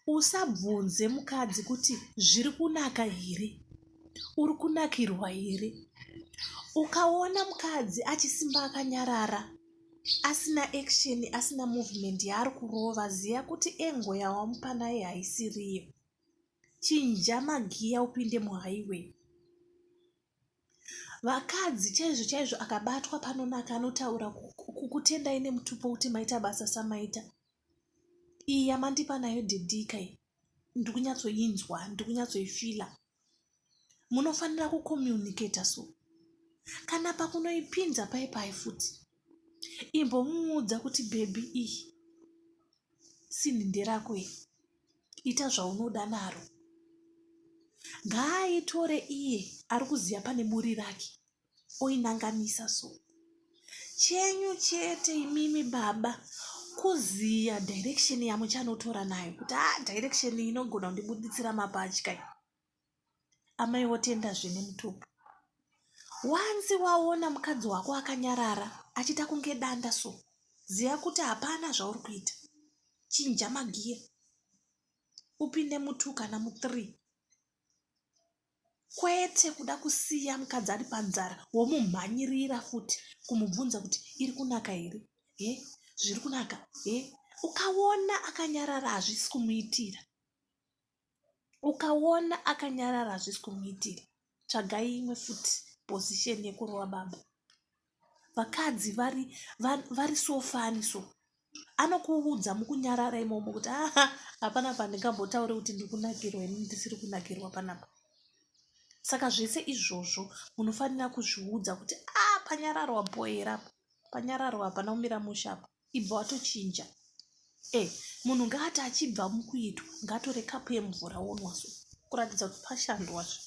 Usabvunze mukadzi kuti zviri kunaka here, uri kunakirwa here. Ukaona mukadzi achisimba akanyarara, asina action, asina movement yaari kurova, ziya kuti engo yawamupa naye haisiriyo. Chinja magiya upinde muhighway. Vakadzi chaizvo chaizvo akabatwa panonaka anotaura kukutendai nemutupo kuti maita basa samaita. Iyi yamandipa nayo dhidhika iyi, ndikunyatsoinzwa, ndikunyatsoifila. Munofanira kucommunicata so. Kana pakunoipinza paipai futi, imbomuudza kuti bhebi iyi sinhinde rako iyi, ita zvaunoda naro. Ngaaitore iye ari kuziya pane buri rake, oinanganisa so. Chenyu chete imimi baba kuziya direction yamuchanotora nayo, kuti direction inogona kundibuditsira mapatya. Amai otenda zvine mutupo. Wanzi waona mukadzi wako akanyarara achita kunge danda so, ziya kuti hapana zvauri kuita. Chinja magiya, upinde mu2 kana mu3. Kwete kuda kusiya mukadzi ari panzara womumhanyirira futi kumubvunza kuti iri kunaka here, zviri kunaka, ukaona akanyarara hazvisi kumuitira. Ukaona akanyarara hazvisi kumuitira, tsvagai imwe futi position yekurova baba. Vakadzi vari so fani so. Anokuudza mukunyarara imomo kuti hapana pandingambotaure kuti ndikunakirwa ini ndisiri kunakirwa panapa. Saka zvese izvozvo munofanira kuzviudza kuti panyararwa bhoera, panyararwa hapana kumira musha apa, ibva watochinja. Munhu ngaati achibva mukuitwa, ngatore kapu yemvura onwa so, kuratidza kuti pashandwazve.